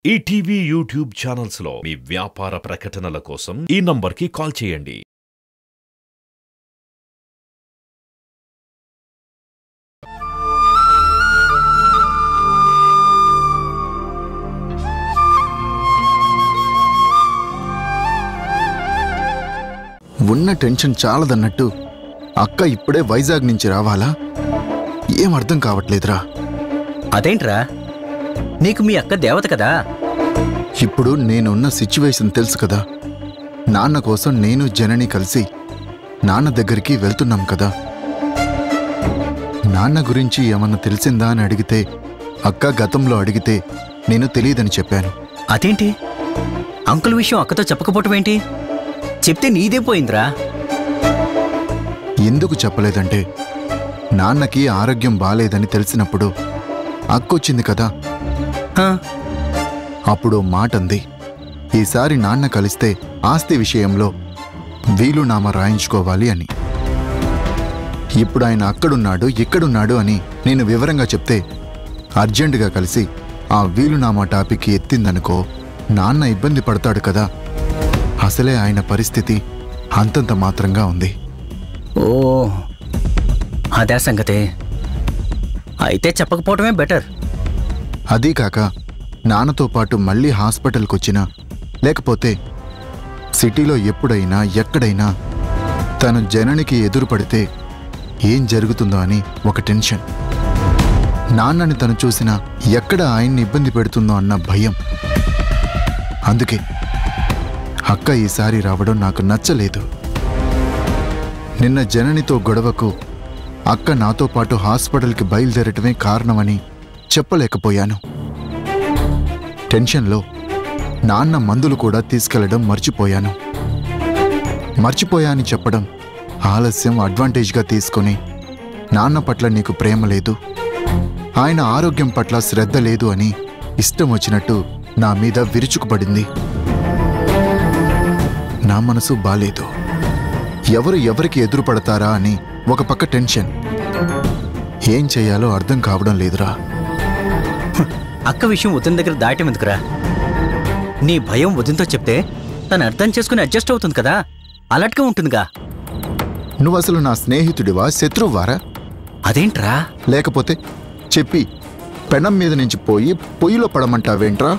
ETV YouTube channels లో మీ వ్యాపార ప్రకటనల కోసం ఈ నంబర్కి కాల్ చేయండి. ఉన్న టెన్షన్ చాలదన్నట్టు అక్క ఇప్పుడే వైజాగ్ నుంచి రావాలా? ఏం అర్థం కావట్లేదురా. అదేంట్రా, నీకు మీ అక్క దేవత కదా. ఇప్పుడు నేనున్న సిచ్యువేషన్ తెలుసు కదా. నాన్న కోసం నేను జనని కలిసి నాన్న దగ్గరికి వెళ్తున్నాం కదా. నాన్న గురించి ఏమన్నా తెలిసిందా అని అడిగితే, అక్క గతంలో అడిగితే నేను తెలియదని చెప్పాను. అదేంటి, అంకుల్ విషయం అక్కతో చెప్పకపోవటం ఏంటి? చెప్తే నీదే పోయిందిరా. ఎందుకు చెప్పలేదంటే, నాన్నకి ఆరోగ్యం బాలేదని తెలిసినప్పుడు అక్కొచ్చింది కదా. అప్పుడు మాటంది, ఈసారి నాన్న కలిస్తే ఆస్తి విషయంలో వీలునామా రాయించుకోవాలి అని. ఇప్పుడు ఆయన అక్కడున్నాడు ఇక్కడున్నాడు అని నేను వివరంగా చెప్తే అర్జెంటుగా కలిసి ఆ వీలునామా టాపిక్ ఎత్తిందనుకో, నాన్న ఇబ్బంది పడతాడు కదా. అసలే ఆయన పరిస్థితి అంతంత మాత్రంగా ఉంది. ఓ అదే సంగతే. అయితే చెప్పకపోవటమే బెటర్. అదీ కాక నాన్నతో పాటు మళ్ళీ హాస్పిటల్కి వచ్చినా, లేకపోతే సిటీలో ఎప్పుడైనా ఎక్కడైనా తను జననికి ఎదురుపడితే ఏం జరుగుతుందో అని ఒక టెన్షన్. నాన్నని తను చూసినా ఎక్కడ ఆయన్ని ఇబ్బంది పెడుతుందో అన్న భయం. అందుకే అక్క ఈసారి రావడం నాకు నచ్చలేదు. నిన్న జననితో గొడవకు అక్క నాతో పాటు హాస్పిటల్కి బయలుదేరటమే కారణమని చెప్పలేకపోయాను. టెన్షన్లో నాన్న మందులు కూడా తీసుకెళ్లడం మర్చిపోయాను. మర్చిపోయాని చెప్పడం ఆలస్యం అడ్వాంటేజ్గా తీసుకొని, నాన్న పట్ల నీకు ప్రేమ లేదు, ఆయన ఆరోగ్యం పట్ల శ్రద్ధ లేదు అని ఇష్టం వచ్చినట్టు నా మీద విరుచుకుపడింది. నా మనసు బాలేదు. ఎవరు ఎవరికి ఎదురుపడతారా అని ఒక పక్క టెన్షన్. ఏం చెయ్యాలో అర్థం కావడం లేదురా. అక్క విషయం వదిన దగ్గర దాటమెందుకురా? నీ భయం వదినతో చెప్తే తను అర్థం చేసుకుని అడ్జస్ట్ అవుతుంది కదా, అలర్ట్గా ఉంటుందిగా. నువ్వు అసలు నా స్నేహితుడివా శత్రువారా? అదేంట్రా? లేకపోతే చెప్పి పెనం మీద నుంచి పోయి పొయ్యిలో పడమంటావేంట్రా?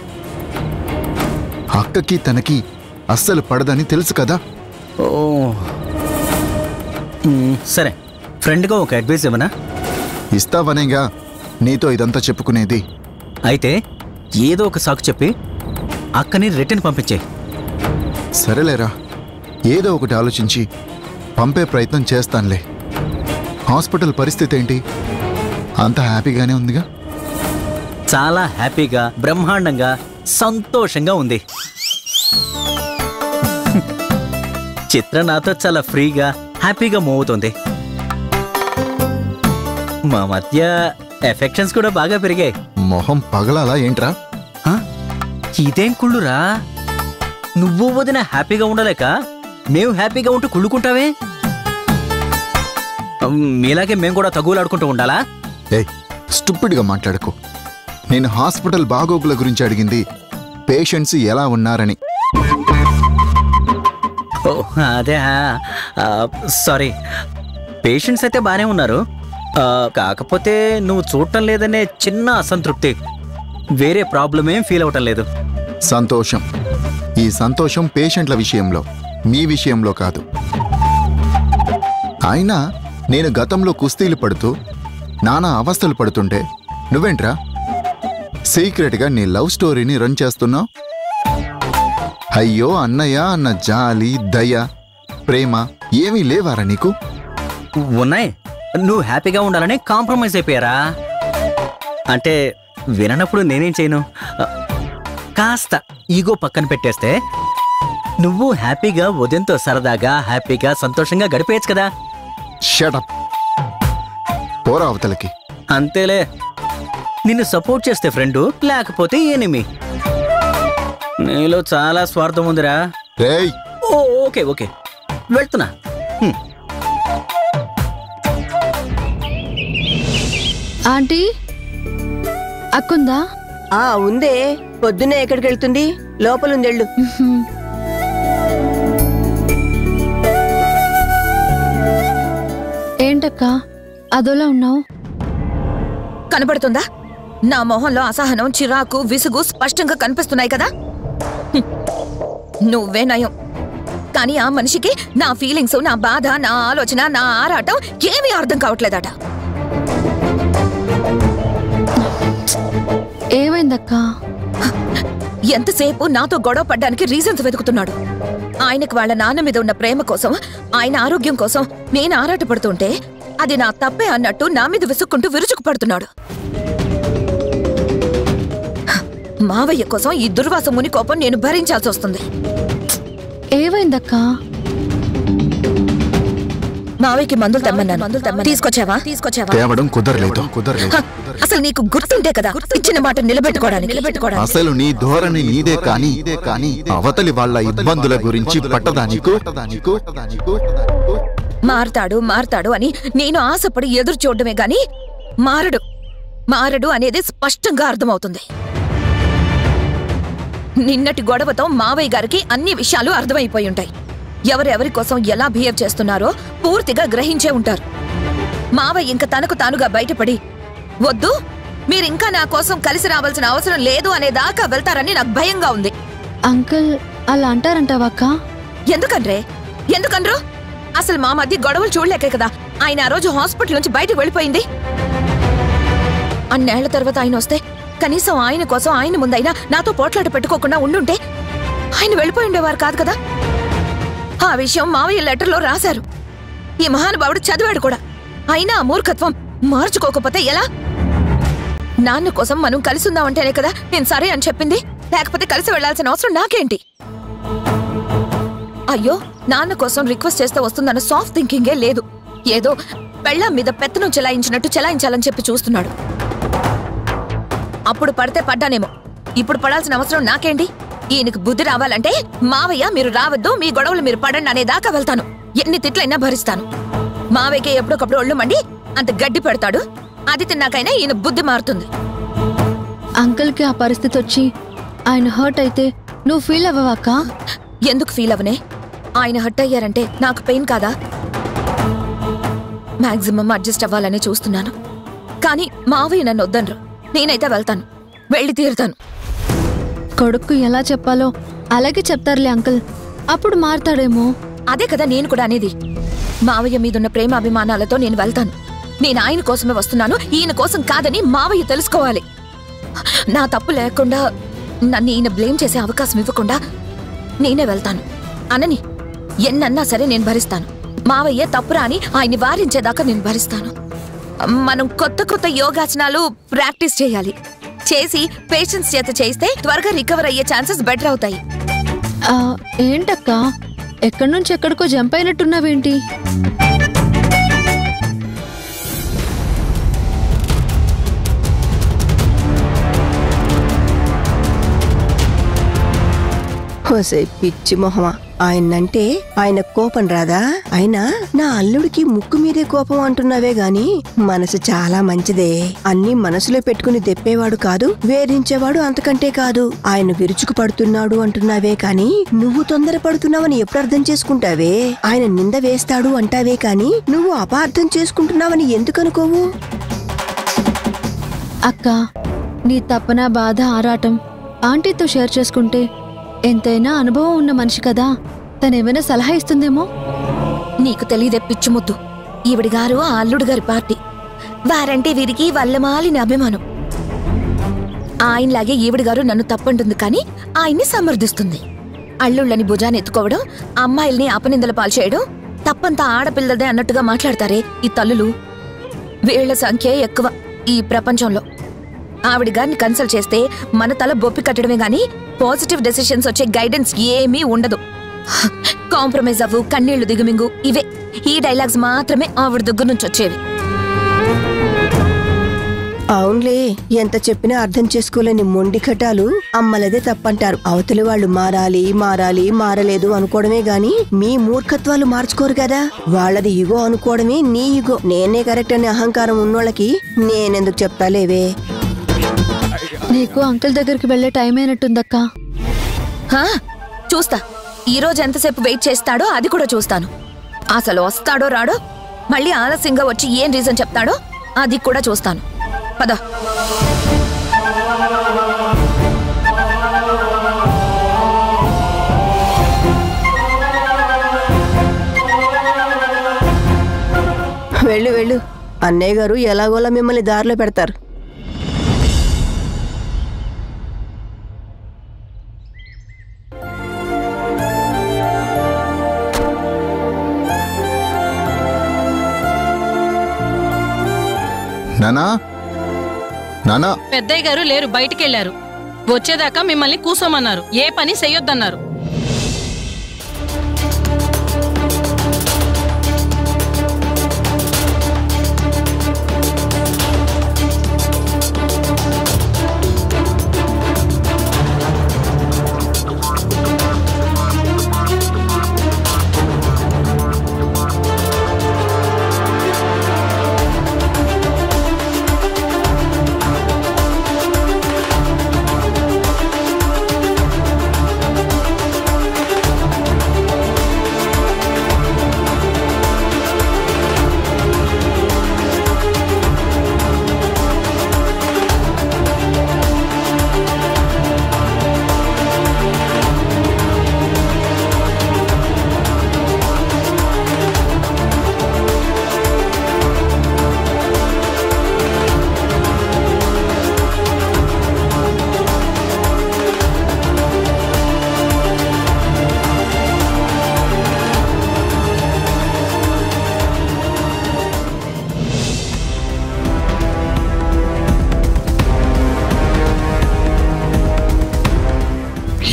అక్కకి తనకి అస్సలు పడదని తెలుసు కదా. ఓ సరే, ఫ్రెండ్గా ఒక అడ్వైస్ ఏమన్నా ఇస్తావనేగా నీతో ఇదంతా చెప్పుకునేది. అయితే ఏదో ఒక సాకు చెప్పి అక్కని రిటర్న్ పంపించే. సరేలేరా, ఏదో ఒకటి ఆలోచించి పంపే ప్రయత్నం చేస్తానులే. హాస్పిటల్ పరిస్థితి ఏంటి? అంత హ్యాపీగానే ఉందిగా? చాలా హ్యాపీగా, బ్రహ్మాండంగా, సంతోషంగా ఉంది. చిత్ర నాతో చాలా ఫ్రీగా, హ్యాపీగా మూవ్ అవుతుంది. మా మధ్య ఎఫెక్షన్స్ కూడా బాగా పెరిగాయి. మొహం పగలాలా ఏంట్రా? ఇదేం కుళ్ళురా? నువ్వు వదిన హ్యాపీగా ఉండలేక మేము హ్యాపీగా ఉంటూ కుళ్ళుకుంటావే? మీలాగే మేము కూడా తగులాడుకుంటూ ఉండాలా? స్టూపిడ్గా మాట్లాడకు. నేను హాస్పిటల్ బాగోగుల గురించి అడిగింది పేషెంట్స్ ఎలా ఉన్నారని. అదే, సారీ. పేషెంట్స్ అయితే బాగానే ఉన్నారు. కాకపోతే నువ్వు చూడటం లేదనే చిన్న అసంతృప్తి, వేరే ప్రాబ్లం ఏం ఫీల్ అవటం లేదు. సంతోషం. ఈ సంతోషం పేషెంట్ల విషయంలో, మీ విషయంలో కాదు. అయినా నేను గతంలో కుస్తీలు పడుతూ నానా అవస్థలు పడుతుంటే నువ్వేంట్రా సీక్రెట్గా నీ లవ్ స్టోరీని రన్ చేస్తున్నావు? అయ్యో అన్నయ్య అన్న జాలి, దయ, ప్రేమ ఏమీ లేవారా నీకు? ఉన్నాయి. నువ్వు హ్యాపీగా ఉండాలని కాంప్రమైజ్ అయిపోయారా? అంటే విననప్పుడు నేనేం చేయను. కాస్త ఈగో పక్కన పెట్టేస్తే నువ్వు హ్యాపీగా ఉదయంతో సరదాగా, హ్యాపీగా, సంతోషంగా గడిపేయచ్చు కదా. షటప్, పోరా అవతలకి. అంతేలే, నిన్ను సపోర్ట్ చేస్తే ఫ్రెండు, లేకపోతే ఎనిమి. నీలో చాలా స్వార్థం ఉందిరా. రేయ్, ఓకే ఓకే, వెళ్తున్నా. ఆంటీ, అక్కుందా? ఉందే. పొద్దున్నే ఎక్కడికి వెళ్తుంది? లోపలుందెళ్ళు. ఏంటక్క అదోలా ఉన్నావు? కనబడుతుందా? నా మొహంలో అసహనం, చిరాకు, విసుగు స్పష్టంగా కనిపిస్తున్నాయి కదా. నువ్వే నయం. కానీ ఆ మనిషికి నా ఫీలింగ్స్, నా బాధ, నా ఆలోచన, నా ఆరాటం ఏమీ అర్థం కావట్లేదట. ఏమైందక్క? ఎంతసేపు నాతో గొడవ పడ్డానికి రీజన్స్ వెతుకుతున్నాడు. ఆయనకు వాళ్ళ నాన్న మీద ఉన్న ప్రేమ కోసం, ఆయన ఆరోగ్యం కోసం నేను ఆరాటపడుతుంటే అది నా తప్పే అన్నట్టు నా మీద విసుక్కుంటూ విరుచుకుపడుతున్నాడు. మావయ్య కోసం ఈ దుర్వాస ముని కోపం నేను భరించాల్సి వస్తుంది. ఏమైందక్క? మావయ్యకి మందులు తెమ్మన్నాను. తీసుకొచ్చావా? తేవడం కుదరలేదు. అసలు నీకు గుర్తుంటే కదా ఇచ్చిన మాట నిలబెట్టుకోవడానికి. అసలు నీ ధోరణి నీదే కానీ అవతలి వాళ్ళ ఇబ్బందుల గురించి పట్టదానికు. మారతాడు అని నేను ఆశపడి ఎదురు చూడడమే గాని మారడు అనేది స్పష్టంగా అర్థమవుతుంది. నిన్నటి గొడవతో మావయ్య గారికి అన్ని విషయాలు అర్థమైపోయి ఉంటాయి. ఎవరెవరి కోసం ఎలా బిహేవ్ చేస్తున్నారో పూర్తిగా గ్రహించే ఉంటారు. మావయ్య ఇంక తనకు తానుగా బయటపడి వద్దు, మీరింకా నా కోసం కలిసి రావాల్సిన అవసరం లేదు అనే దాకా వెళ్తారని నాకు భయంగా ఉంది. అంకుల్ అలా అంటారంటావక్క? ఎందుకనరు? అసలు మా మధ్య గొడవలు చూడలేకే కదా ఆయన ఆ రోజు హాస్పిటల్ నుంచి బయటకు వెళ్ళిపోయింది. అన్నేళ్ల తర్వాత ఆయన వస్తే కనీసం ఆయన కోసం ఆయన ముందైనా నాతో పోట్లాట పెట్టుకోకుండా ఉండుంటే ఆయన వెళ్ళిపోయి ఉండేవారు కాదు కదా. ఆ విషయం మావయ్య లెటర్లో రాశారు. ఈ మహానుభావుడు చదివాడు కూడా. అయినా ఆ మూర్ఖత్వం మార్చుకోకపోతే ఎలా? నాన్న కోసం మనం కలిసి ఉందామంటేనే కదా నేను సరే అని చెప్పింది. లేకపోతే కలిసి వెళ్లాల్సిన అవసరం నాకేంటి? అయ్యో, నాన్న కోసం రిక్వెస్ట్ చేస్తే వస్తుందన్న సాఫ్ట్ థింకింగే లేదు. ఏదో పెళ్ళాం మీద పెత్తనం చెలాయించాలని చెప్పి చూస్తున్నాడు. అప్పుడు పడితే పడ్డానేమో, ఇప్పుడు పడాల్సిన అవసరం నాకేంటి? ఈయనకు బుద్ధి రావాలంటే మావయ్య మీరు రావద్దు, మీ గొడవలు మీరు పడండి అనేదాకా వెళ్తాను. ఎన్ని తిట్లైనా భరిస్తాను. మావయ్యకే ఎప్పుడొకప్పుడు ఒళ్ళు మండి అంత గడ్డి పెడతాడు. అది తిన్నాకైనా ఈయన బుద్ధి మారుతుంది. అంకుల్కి ఆ పరిస్థితి వచ్చి ఆయన హర్ట్ అయితే నువ్వు ఫీల్ అవ్వవాక? ఎందుకు ఫీల్ అవనే? ఆయన హర్ట్ అయ్యారంటే నాకు పెయిన్ కాదా? మాక్సిమం అడ్జస్ట్ అవ్వాలనే చూస్తున్నాను. కానీ మావయ్య నన్ను వద్దనరు. నేనైతే వెళ్తాను, వెళ్ళి తీరుతాను. కొడుకు ఎలా చెప్పాలో అలాగే చెప్తారులే అంకుల్, అప్పుడు మారతాడేమో. అదే కదా నేను కూడా అనేది. మావయ్య మీదున్న ప్రేమ అభిమానాలతో నేను వెళ్తాను. నేను ఆయన కోసమే వస్తున్నాను, ఈయన కోసం కాదని మావయ్య తెలుసుకోవాలి. నా తప్పు లేకుండా నన్ను ఈయన బ్లేమ్ చేసే అవకాశం ఇవ్వకుండా నేనే వెళ్తాను. అనని ఎన్నన్నా సరే నేను భరిస్తాను. మావయ్య తప్పురా అని ఆయన్ని వారించేదాకా నేను భరిస్తాను. మనం కొత్త యోగాసనాలు ప్రాక్టీస్ చేయాలి. చేసి పేషెన్స్ చేత చేస్తే త్వరగా రికవర్ అయ్యే ఛాన్సెస్ బెటర్ అవుతాయి. ఏంటక్క ఎక్కడి నుంచి ఎక్కడికో జంప్ అయినట్టున్నావేంటి? హోసే పిచ్చి మొహమా, ఆయనంటే ఆయన కోపం రాదా? అయినా నా అల్లుడికి ముక్కు మీదే కోపం అంటున్నావే గాని మనసు చాలా మంచిదే. అన్ని మనసులో పెట్టుకుని దెప్పేవాడు కాదు, వేధించేవాడు అంతకంటే కాదు. ఆయన విరుచుకు పడుతున్నాడు అంటున్నావే కాని నువ్వు తొందర పడుతున్నావని ఎప్పుడు అర్థం చేసుకుంటావే? ఆయన నింద వేస్తాడు అంటావే కాని నువ్వు అపార్థం చేసుకుంటున్నావని ఎందుకు అనుకోవు? అక్క, నీ తపన, బాధ, ఆరాటం ఆంటీతో షేర్ చేసుకుంటే ఎంతైనా అనుభవం ఉన్న మనిషి కదా, తనేమైనా సలహా ఇస్తుందేమో. నీకు తెలియదే పిచ్చిముద్దు, ఈవిడి గారు ఆ అల్లుడు గారి పార్టీ. వారంటే వీరికి వల్లమాలిన అభిమానం. ఆయనలాగే ఈవిడి గారు నన్ను తప్పంటుంది కానీ ఆయన్ని సమర్థిస్తుంది. అల్లుళ్ళని భుజాన్ని ఎత్తుకోవడం, అమ్మాయిల్ని అపనిందల పాల్చేయడం తప్పంతా ఆడపిల్లదే అన్నట్టుగా మాట్లాడతారే ఈ తల్లులు. వీళ్ల సంఖ్య ఎక్కువ ఈ ప్రపంచంలో. ఆవిడ గారిని కన్సల్ట్ చేస్తే మన తల బొప్పి కట్టడమే గాని పాజిటివ్ డెసిషన్స్ వచ్చే గైడెన్స్ ఏమీ ఉండదు. కాంప్రమైజ్ అవ్వు, కన్నీళ్లు దిగుమింగు, ఇవే ఈ డైలాగ్స్ మాత్రమే ఆవిడ దగ్గర నుంచి వచ్చేవి. అవునులే, ఎంత చెప్పినా అర్థం చేసుకోలేని మొండి కటాలు అమ్మలదే తప్పంటారు. అవతలి వాళ్ళు మారలేదు అనుకోవడమే గాని మీ మూర్ఖత్వాలు మార్చుకోరు కదా. వాళ్ళది ఇగో అనుకోవడమే నీ ఇగో. నేనే కరెక్ట్ అనే అహంకారం ఉన్నోళ్ళకి నేనెందుకు చెప్తాలేవే. నీకు అంకుల్ దగ్గరికి వెళ్ళే టైం అయినట్టుందక్కా. హా, చూస్తా. ఈ రోజు ఎంతసేపు వెయిట్ చేస్తాడో అది కూడా చూస్తాను. అసలు వస్తాడో రాడో, మళ్ళీ ఆలస్యంగా వచ్చి ఏం రీజన్ చెప్తాడో అది కూడా చూస్తాను. పద. వెళ్ళు వెళ్ళు, అన్నయ్య గారు ఎలాగోలా మిమ్మల్ని దారిలో పెడతారు. నానా నానా, పెద్దయ్య గారు లేరు, బయటికెళ్లారు. వచ్చేదాకా మిమ్మల్ని కూసోమన్నారు, ఏ పని చెయ్యొద్దన్నారు.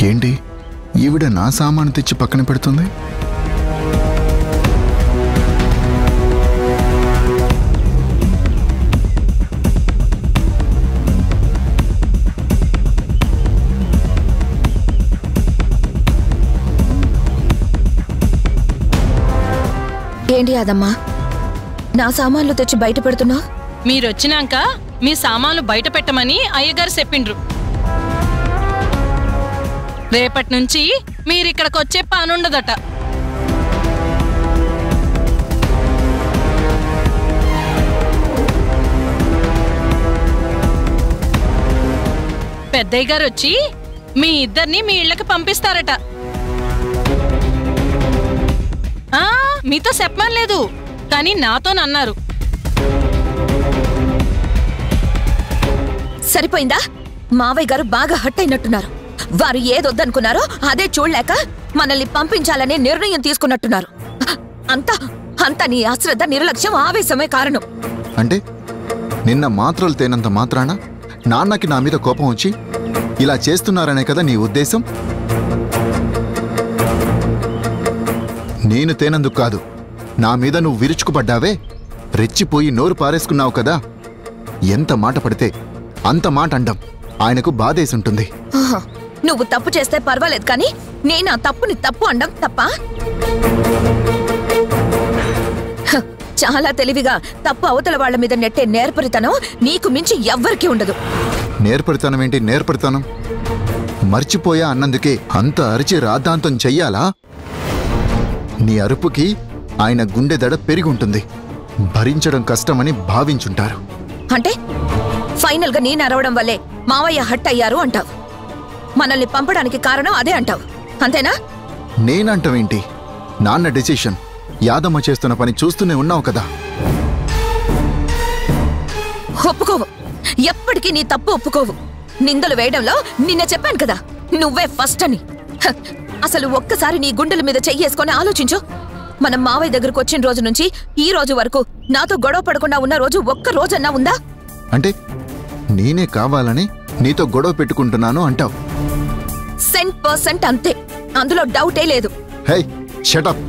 ఏంటి ఈవిడ నా సామాను తెచ్చి పక్కన పెడుతుంది? ఏంటి అదమ్మా, నా సామాన్లు తెచ్చి బయట పెడుతున్నా? మీరొచ్చినాక మీ సామాన్లు బయట పెట్టమని అయ్యగారు చెప్పిండ్రు. రేపటి నుంచి మీరిక్కడికి వచ్చే పనుండదట. పెద్దయ్య గారు వచ్చి మీ ఇద్దరిని మీ ఇళ్ళకి పంపిస్తారట. మీతో చెప్పమనలేదు, కానీ నాతోనన్నారు. సరిపోయిందా? మావయ్య గారు బాగా హట్ అయినట్టున్నారు. వారు ఏదొద్దనుకున్నారో అదే చూడలేక మనల్ని పంపించాలనే నిర్ణయం తీసుకున్నట్టున్నారు. అంతా నీ అశ్రద్ధ, నిర్లక్ష్యం, ఆవేశమే కారణం. అంటే నిన్న మాత్రలు తేనంత మాత్రాన నాన్నకి నా మీద కోపం వచ్చి ఇలా చేస్తున్నారనే కదా నీ ఉద్దేశం? నేను తేనందుకు కాదు, నా మీద నువ్వు విరుచుకుపడ్డావే, రెచ్చిపోయి నోరు పారేసుకున్నావు కదా. ఎంత మాట పడితే అంత మాట అండం ఆయనకు బాధేసుంటుంది. నువ్వు తప్పు చేస్తే పర్వాలేదు, కానీ నేను ఆ తప్పుని తప్పు అండం తప్ప? చాలా తెలివిగా తప్పు అవతల వాళ్ల మీద నెట్టే నేర్పరితనం నీకు మించి ఎవ్వరికీ ఉండదు. నేర్పరితనం ఏంటి నేర్పరితనం? మర్చిపోయా అన్నందుకే అంత అరిచి రాద్ధాంతం చెయ్యాలా? నీ అరుపుకి ఆయన గుండె దడ పెరిగుంటుంది, భరించడం కష్టమని భావించుంటారు. అంటే ఫైనల్ గా నేను అరవడం వల్లే మావయ్య హట్ అయ్యారు అంటావు. మనల్ని పంపడానికి కారణం అదే అంటావు, అంతేనా? నేనంటావేంటి? నాన్న డెసిషన్. యాదమ్మ చేస్తున్న పని చూస్తూనే ఉన్నావు కదా. ఒప్పుకోవు, ఎప్పటికీ నీ తప్పు ఒప్పుకోవు. నిందలు వేయడంలో నిన్న చెప్పాను కదా, నువ్వే ఫస్ట్ అని. అసలు ఒక్కసారి నీ గుండెల మీద చెయ్యేసుకొని ఆలోచించు. మనం మావయ్య దగ్గరకు వచ్చిన రోజు నుంచి ఈ రోజు వరకు నాతో గొడవ పడకుండా ఉన్న రోజు ఒక్క రోజన్నా ఉందా? అంటే నేనే కావాలని నీతో గొడవ పెట్టుకుంటున్నాను అంటావు? 100% అంతే, అందులో డౌటే లేదు. హే, షట్ అప్.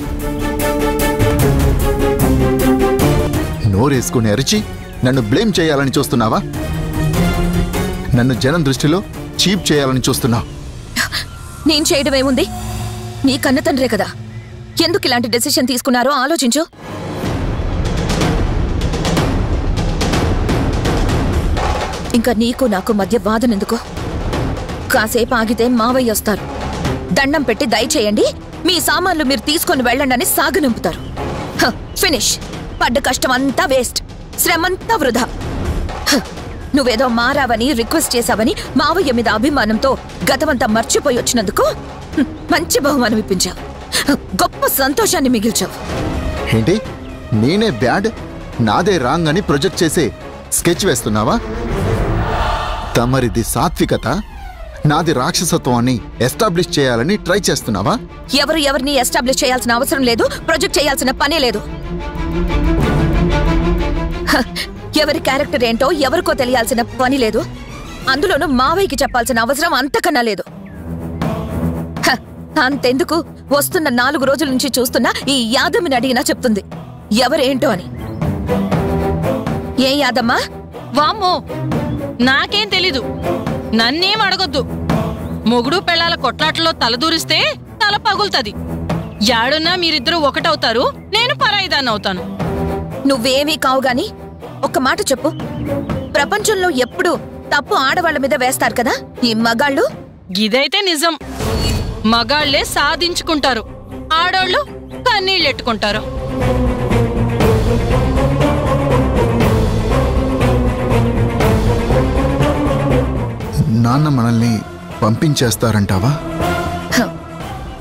నోరేసుకుని అరిచి నన్ను బ్లేమ్ చేయాలని చూస్తున్నావా? నన్ను జనం దృష్టిలో చీప్ చేయాలని చూస్తున్నావు. నేను చేయడమేముంది? నీ కన్న తండ్రే కదా, ఎందుకు ఇలాంటి డెసిషన్ తీసుకున్నారో ఆలోచించు. ఇంకా నీకు నాకు మధ్య వాదనెందుకు? కాసేపు ఆగితే మావయ్య వస్తారు. దండం పెట్టి దయచేయండి, మీ సామాన్లు మీరు తీసుకొని వెళ్ళండి అని సాగనింపుతారు. ఫినిష్. పడ్డ కష్టం అంతా వేస్ట్, శ్రమంతా వృధా. నువ్వేదో మారావని, రిక్వెస్ట్ చేశావని మావయ్య మీద అభిమానంతో గతమంతా మర్చిపోయి వచ్చినందుకు మంచి బహుమానం ఇప్పించావు. గొప్ప సంతోషాన్ని మిగిల్చావు. ఏంటి, నేనే బ్యాడ్, నాదే రాంగ్ అని ప్రొజెక్ట్ చేసే స్కెచ్ వేస్తున్నావా? తమరిది సాత్వికత, నాది రాక్షసత్వం అని ఎస్టాబ్లిష్ చేయాలని ట్రై చేస్తున్నావా? ఎవరిని ఎస్టాబ్లిష్ చేయాల్సిన అవసరం లేదు, ప్రొజెక్ట్ చేయాల్సిన పనే లేదు. ఎవరి క్యారెక్టర్ ఏంటో ఎవరికో తెలియాల్సిన పని లేదు. అందులోనూ మావయ్యకి చెప్పాల్సిన అవసరం అంతకన్నా లేదు. అంతెందుకు, వస్తున్న 4 రోజుల నుంచి చూస్తున్నా ఈ యాదమ్మని అడిగినా చెప్తుంది ఎవరేంటో అని. ఏ యాదమ్మా? వామ్మో, నాకేం తెలీదు. నన్నేం అడగొద్దు. మొగుడు పెళ్ళాల కొట్లాటలో తలదూరిస్తే తల పగులుతుంది. యాడున్నా మీరిద్దరూ ఒకటవుతారు, నేను పరాయిదాన్ని అవుతాను. నువ్వేమీ కావు గాని ఒక్క మాట చెప్పు. ప్రపంచంలో ఎప్పుడు తప్పు ఆడవాళ్ల మీద వేస్తారు కదా ఈ మగాళ్ళు. ఇదైతే నిజం. మగాళ్లే సాధించుకుంటారు, ఆడోళ్ళు కన్నీళ్ళెట్టుకుంటారు. నాన్న మనల్ని పంపించేస్తారంటావా?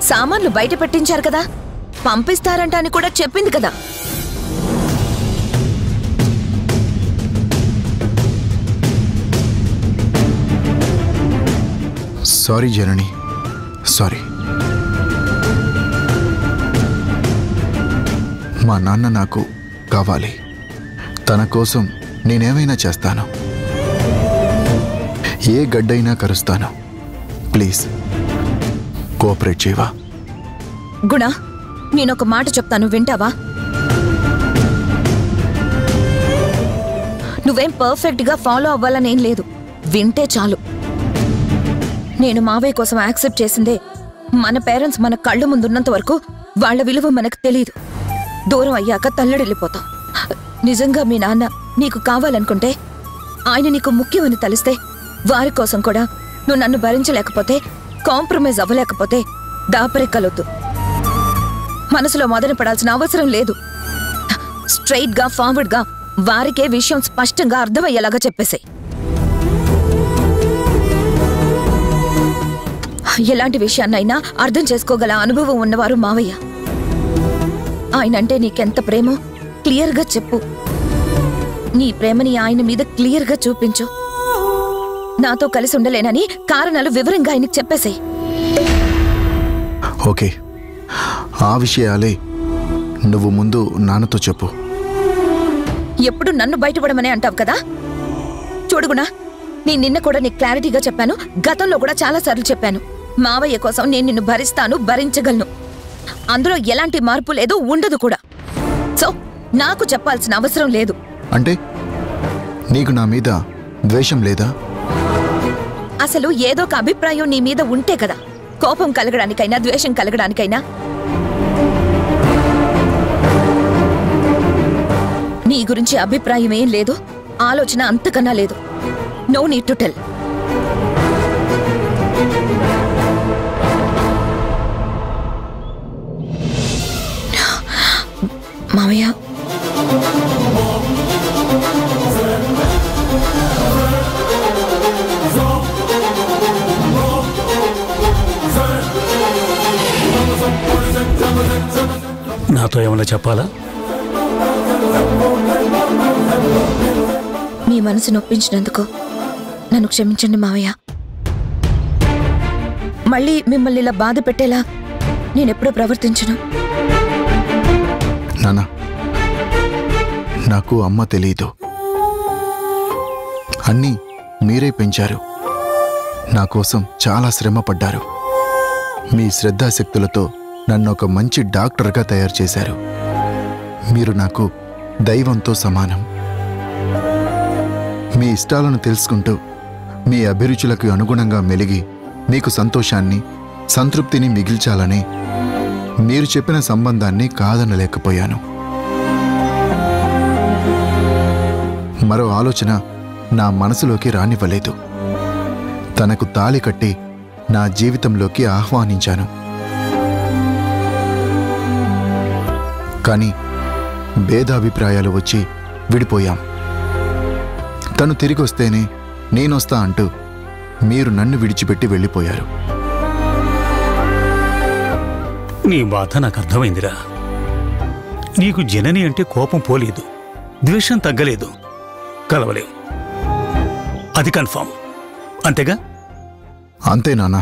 సామాన్లు బయట పెట్టించారు కదా, పంపిస్తారంట అని కూడా చెప్పింది కదా. సారీ జనని, సారీ. మా నాన్న నాకు కావాలి. తన కోసం నేనేమైనా చేస్తాను, ఏ గడ్డైనా కరుస్తాను. ప్లీజ్ కోఆపరేట్ చేయవా? గుణ, నేనొక మాట చెప్తాను, వింటావా? నువ్వేం పర్ఫెక్ట్ గా ఫాలో అవ్వాలనేం లేదు, వింటే చాలు. నేను మావయ్య కోసం యాక్సెప్ట్ చేసిందే మన పేరెంట్స్ మన కళ్ళు ముందున్నంత వరకు వాళ్ల విలువ మనకు తెలియదు. దూరం అయ్యాక తల్లడిల్లిపోతాం. నిజంగా మీ నాన్న నీకు కావాలనుకుంటే, ఆయన నీకు ముఖ్యమని తలిస్తే, వారి కోసం కూడా నువ్వు నన్ను భరించలేకపోతే, కాంప్రమైజ్ అవ్వలేకపోతే దాపరికలొద్దు. మనసులో మదన పడాల్సిన అవసరం లేదు. స్ట్రైట్ గా ఫార్వర్డ్ గా వారికే విషయం స్పష్టంగా అర్థమయ్యేలాగా చెప్పేసే. ఎలాంటి విషయాన్నైనా అర్థం చేసుకోగల అనుభవం ఉన్నవారు మావయ్య. ఆయనంటే నీకెంత ప్రేమో క్లియర్గా చెప్పు. నీ ప్రేమని ఆయన మీద క్లియర్గా చూపించు. నాతో కలిసి ఉండలేనని కారణాలు వివరంగా ఆయనకి చెప్పేసేయ్. ఓకే, ఆ విషయాలే నువ్వు ముందు నాన్నతో చెప్పు. ఎప్పుడు నన్ను బయటపడమనే అంటావు కదా. చూడుగునా, నేను నిన్న కూడా నీకు క్లారిటీగా చెప్పాను, గతంలో కూడా చాలా సార్లు చెప్పాను. మావయ్య కోసం నేను నిన్ను భరిస్తాను, భరించగలను. అందులో ఎలాంటి మార్పు లేదు, ఉండదు కూడా. సో నాకు చెప్పాల్సిన అవసరం లేదు. అంటే నీకు నా మీద ద్వేషం లేదా? అసలు ఏదో ఒక అభిప్రాయం నీ మీద ఉంటే కదా కోపం కలగడానికైనా ద్వేషం కలగడానికైనా. నీ గురించి అభిప్రాయం ఏం లేదు, ఆలోచన అంతకన్నా లేదు. No need to tell. మావయ్య, నాతో ఏమన్నా చెప్పాలా? మీ మనసు నొప్పించినందుకు నన్ను క్షమించండి మావయ్య. మళ్ళీ మిమ్మల్ని ఇలా బాధ పెట్టేలా నేనెప్పుడూ ప్రవర్తించను. నాన్న, నాకు అమ్మ తెలీదు. అన్నీ మీరే పెంచారు. నా కోసం చాలా శ్రమ పడ్డారు. మీ శ్రద్ధాశక్తులతో నన్ను ఒక మంచి డాక్టర్గా తయారు చేశారు. మీరు నాకు దైవంతో సమానం. మీ ఇష్టాలను తెలుసుకుంటూ మీ అభిరుచులకు అనుగుణంగా మెలిగి మీకు సంతోషాన్ని, సంతృప్తిని మిగిల్చాలని మీరు చెప్పిన సంబంధాన్ని కాదనలేకపోయాను. మరో ఆలోచన నా మనసులోకి రానివ్వలేదు. తనకు తాళి కట్టి నా జీవితంలోకి ఆహ్వానించాను. కానీ భేదాభిప్రాయాలు వచ్చి విడిపోయాం. తను తిరిగొస్తేనే నేనొస్తా అంటూ మీరు నన్ను విడిచిపెట్టి వెళ్ళిపోయారు. నీ బాధ నాకు అర్థమైందిరా. నీకు జనని అంటే కోపం పోలేదు, ద్వేషం తగ్గలేదు, కలవలేవు. అది కన్ఫర్మ్, అంతేగా? అంతే నాన్నా.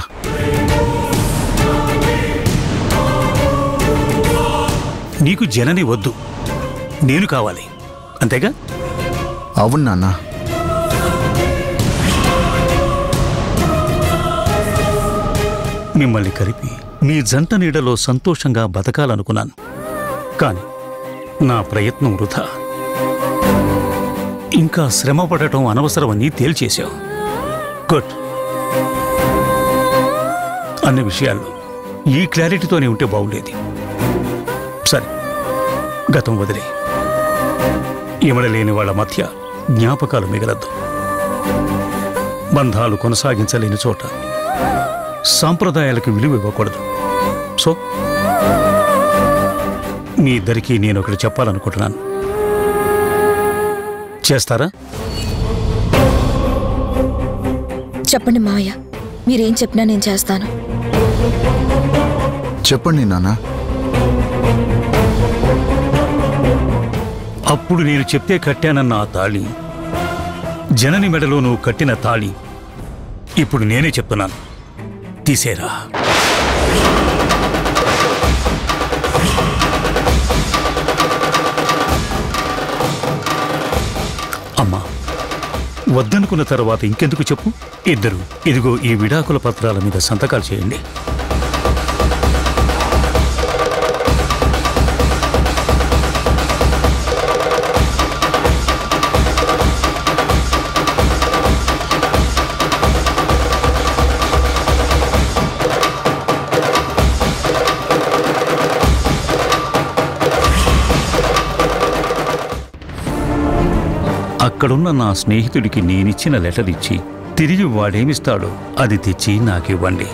నీకు జనని వద్దు, నేను కావాలి, అంతేగా? అవును నాన్నా. మిమ్మల్ని కలిపి మీ జంట నీడలో సంతోషంగా బతకాలనుకున్నాను. కాని నా ప్రయత్నం వృధా. ఇంకా శ్రమ పడటం అనవసరమని తేల్చేశావు. గుడ్. అన్ని విషయాల్లో ఈ క్లారిటీతోనే ఉంటే బాగుండేది. సరే, గతం వదిలే. ఇమడలేని వాళ్ళ మధ్య జ్ఞాపకాలు మిగలద్దు. బంధాలు కొనసాగించలేని చోట సాంప్రదాయాలకు విలువ ఇవ్వకూడదు. సో మీ ఇద్దరికీ నేను ఒకటి చెప్పాలనుకుంటున్నాను. చేస్తారా? చెప్పండి మావయ్య, మీరేం చెప్పినా నేను చేస్తాను. చెప్పండి నాన్నా. అప్పుడు నేను చెప్తే కట్టానన్న ఆ తాళి, జనని మెడలో నువ్వు కట్టిన తాళి, ఇప్పుడు నేనే చెప్తున్నాను, తీసేరా. అమ్మా, వద్దనుకున్న తర్వాత ఇంకెందుకు చెప్పు. ఇద్దరు ఇదిగో ఈ విడాకుల పత్రాల మీద సంతకాలు చేయండి. అక్కడున్న నా స్నేహితుడికి నేనిచ్చిన లెటర్ ఇచ్చి తిరిగి వాడేమిస్తాడో అది తెచ్చి నాకివ్వండి.